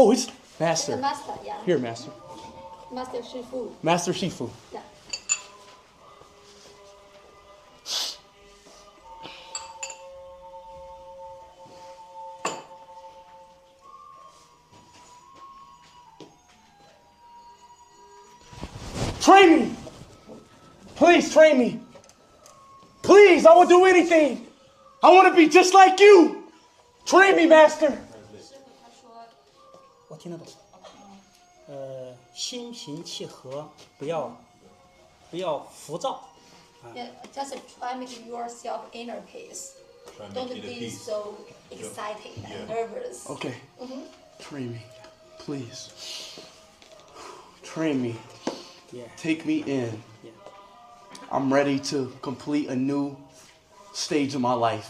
Oh, it's The Master. master, yeah. Here, Master. Master Shifu. Master Shifu. Yeah. Train me! Please train me. Please, I will do anything. I want to be just like you. Train me, Master. 我听得懂。心平气和，不要浮躁。 Yeah, just try make yourself inner peace. Try and Don't make it at be peace. so excited and nervous. Okay. Train me. Please. Train me. Yeah. Take me in. Yeah. I'm ready to complete a new stage of my life.